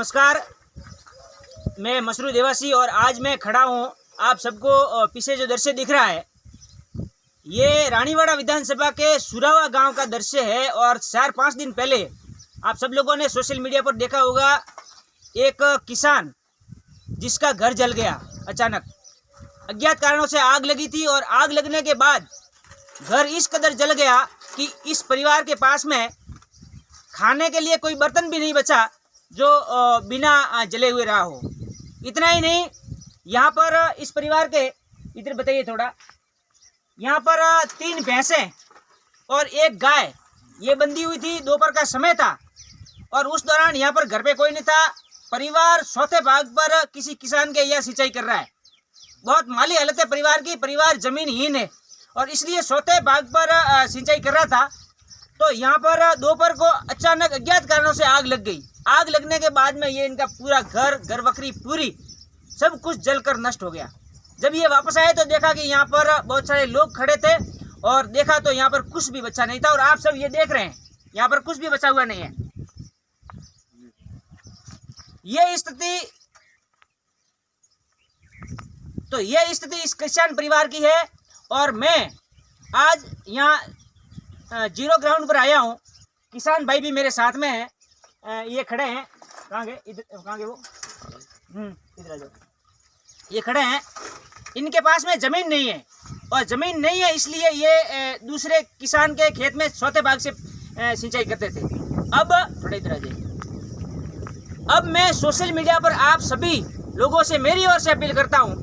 नमस्कार, मैं मसरू देवासी और आज मैं खड़ा हूँ। आप सबको पीछे जो दृश्य दिख रहा है ये रानीवाड़ा विधानसभा के सुरावा गांव का दृश्य है। और 4-5 दिन पहले आप सब लोगों ने सोशल मीडिया पर देखा होगा, एक किसान जिसका घर जल गया। अचानक अज्ञात कारणों से आग लगी थी और आग लगने के बाद घर इस कदर जल गया कि इस परिवार के पास में खाने के लिए कोई बर्तन भी नहीं बचा जो बिना जले हुए रहा हो। इतना ही नहीं, यहाँ पर इस परिवार के, इधर बताइए थोड़ा, यहाँ पर 3 भैंसें और 1 गाय ये बंधी हुई थी। दोपहर का समय था और उस दौरान यहाँ पर घर पे कोई नहीं था। परिवार चौथे भाग पर किसी किसान के यहाँ सिंचाई कर रहा है। बहुत माली हालत है परिवार की, परिवार जमीनहीन है और इसलिए चौथे भाग पर सिंचाई कर रहा था। तो यहाँ पर दोपहर को अचानक अज्ञात कारणों से आग लग गई। आग लगने के बाद में ये इनका पूरा घर बकरी पूरी सब कुछ जलकर नष्ट हो गया। जब ये वापस आए तो देखा कि यहाँ पर बहुत सारे लोग खड़े थे और देखा तो यहाँ पर कुछ भी बचा नहीं था। और आप सब ये देख रहे हैं, यहाँ पर कुछ भी बचा हुआ नहीं है। ये स्थिति इस किसान परिवार की है। और मैं आज यहाँ जीरो ग्राउंड पर आया हूँ। किसान भाई भी मेरे साथ में हैं, ये खड़े हैं। कहाँ गए? इधर कहाँ गए वो? इधर आ जाओ। ये खड़े हैं, इनके पास में ज़मीन नहीं है और ज़मीन नहीं है इसलिए ये दूसरे किसान के खेत में चौथे भाग से सिंचाई करते थे। अब थोड़ा इधर आ जाइए। अब मैं सोशल मीडिया पर आप सभी लोगों से मेरी ओर से अपील करता हूँ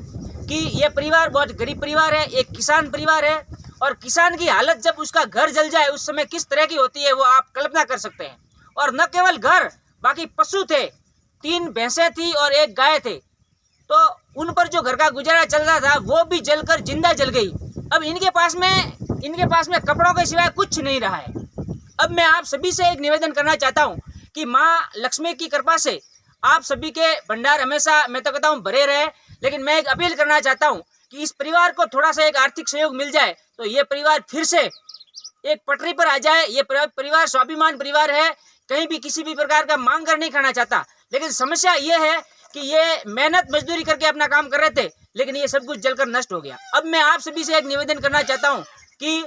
कि ये परिवार बहुत गरीब परिवार है, एक किसान परिवार है। और किसान की हालत जब उसका घर जल जाए उस समय किस तरह की होती है वो आप कल्पना कर सकते हैं। और न केवल घर, बाकी पशु थे, 3 भैंसें थी और 1 गाय थे। तो उन पर जो घर का गुजारा चल रहा था वो भी जलकर जिंदा जल गई। अब इनके पास में कपड़ों के सिवाय कुछ नहीं रहा है। अब मैं आप सभी से एक निवेदन करना चाहता हूँ कि माँ लक्ष्मी की कृपा से आप सभी के भंडार हमेशा, मैं तो कहता हूँ, भरे रहे। लेकिन मैं एक अपील करना चाहता हूँ कि इस परिवार को थोड़ा सा एक आर्थिक सहयोग मिल जाए तो ये परिवार फिर से एक पटरी पर आ जाए। ये परिवार स्वाभिमान परिवार है, कहीं भी किसी भी प्रकार का मांग कर नहीं खाना चाहता। लेकिन समस्या ये है कि ये मेहनत मजदूरी करके अपना काम कर रहे थे, लेकिन ये सब कुछ जलकर नष्ट हो गया। अब मैं आप सभी से एक निवेदन करना चाहता हूँ कि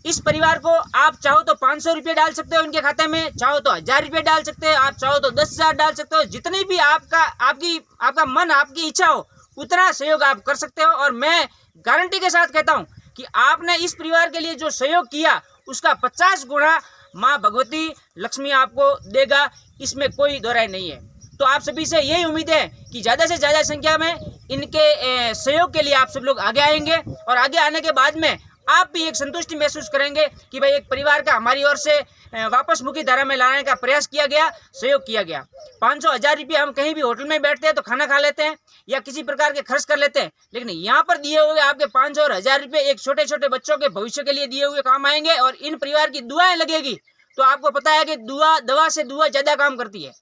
इस परिवार को आप चाहो तो 500 रुपये डाल सकते हो इनके खाते में, चाहो तो 1000 रुपये डाल सकते हो, आप चाहो तो 10,000 डाल सकते हो। जितनी भी आपका मन, आपकी इच्छा हो उतना सहयोग आप कर सकते हो। और मैं गारंटी के साथ कहता हूँ कि आपने इस परिवार के लिए जो सहयोग किया उसका 50 गुना माँ भगवती लक्ष्मी आपको देगा, इसमें कोई दो राय नहीं है। तो आप सभी से यही उम्मीद है कि ज़्यादा से ज़्यादा संख्या में इनके सहयोग के लिए आप सब लोग आगे आएंगे। और आगे आने के बाद में आप भी एक संतुष्टि महसूस करेंगे कि भाई एक परिवार का हमारी ओर से वापस मुख्य धारा में लाने का प्रयास किया गया, सहयोग किया गया। 500-1000 रुपये हम कहीं भी होटल में बैठते हैं तो खाना खा लेते हैं या किसी प्रकार के खर्च कर लेते हैं, लेकिन यहाँ पर दिए हुए आपके 500 और 1000 रुपये एक छोटे छोटे बच्चों के भविष्य के लिए दिए हुए काम आएंगे। और इन परिवार की दुआएं लगेगी तो आपको पता है कि दवा से दुआ ज़्यादा काम करती है।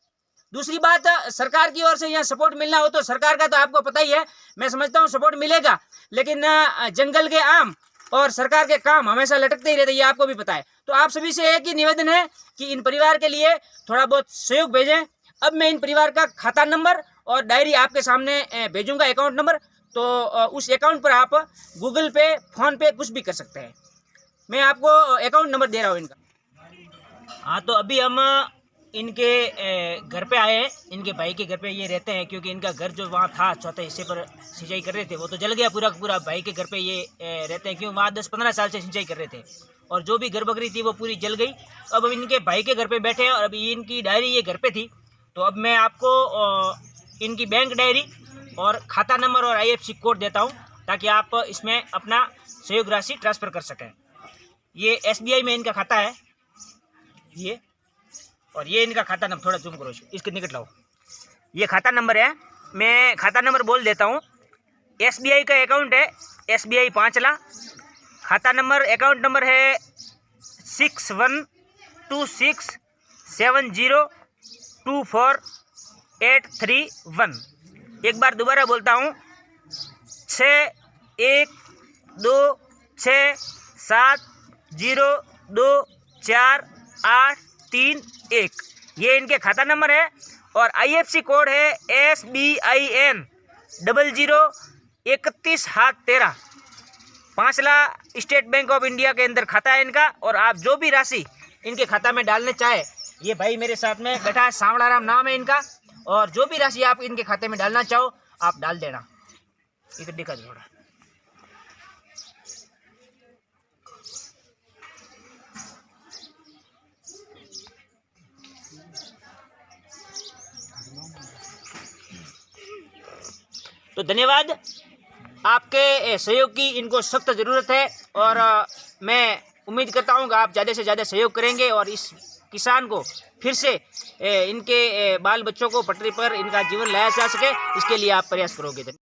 दूसरी बात, सरकार की ओर से यहाँ सपोर्ट मिलना हो तो सरकार का तो आपको पता ही है, मैं समझता हूँ सपोर्ट मिलेगा। लेकिन जंगल के आम और सरकार के काम हमेशा लटकते ही रहते, ये आपको भी पता है। तो आप सभी से एक ही निवेदन है कि इन परिवार के लिए थोड़ा बहुत सहयोग भेजें। अब मैं इन परिवार का खाता नंबर और डायरी आपके सामने भेजूंगा, अकाउंट नंबर। तो उस अकाउंट पर आप गूगल पे, फोन पे कुछ भी कर सकते हैं। मैं आपको अकाउंट नंबर दे रहा हूँ इनका। हाँ, तो अभी हम इनके घर पे आए हैं। इनके भाई के घर पे ये रहते हैं क्योंकि इनका घर जो वहाँ था चौथे हिस्से पर सिंचाई कर रहे थे वो तो जल गया पूरा पूरा। भाई के घर पे ये रहते हैं क्योंकि वहाँ 10-15 साल से सिंचाई कर रहे थे और जो भी घर बकरी थी वो पूरी जल गई। अब इनके भाई के घर पे बैठे हैं और अभी इनकी डायरी ये घर पे थी। तो अब मैं आपको इनकी बैंक डायरी और खाता नंबर और IFSC कोड देता हूँ ताकि आप इसमें अपना सहयोग राशि ट्रांसफ़र कर सकें। ये SBI में इनका खाता है ये, और ये इनका खाता नंबर, थोड़ा जूम करो इसके निकट लाओ। ये खाता नंबर है, मैं खाता नंबर बोल देता हूँ। SBI का अकाउंट है SBI 5 लाख। खाता नंबर, अकाउंट नंबर है 612670248131। एक बार दोबारा बोलता हूँ, 612670248131। ये इनके खाता नंबर है और IFC कोड है SBIN 003113। 5 state bank of India के अंदर खाता है इनका। और आप जो भी राशि इनके खाता में डालने चाहे, ये भाई मेरे साथ में बैठा है, सांवलाराम नाम है इनका, और जो भी राशि आप इनके खाते में डालना चाहो आप डाल देना। इधर दिखा दो थोड़ा। तो धन्यवाद, आपके सहयोग की इनको सख्त ज़रूरत है और मैं उम्मीद करता हूँ कि आप ज़्यादा से ज़्यादा सहयोग करेंगे और इस किसान को फिर से इनके बाल बच्चों को पटरी पर इनका जीवन लाया जा सके, इसके लिए आप प्रयास करोगे।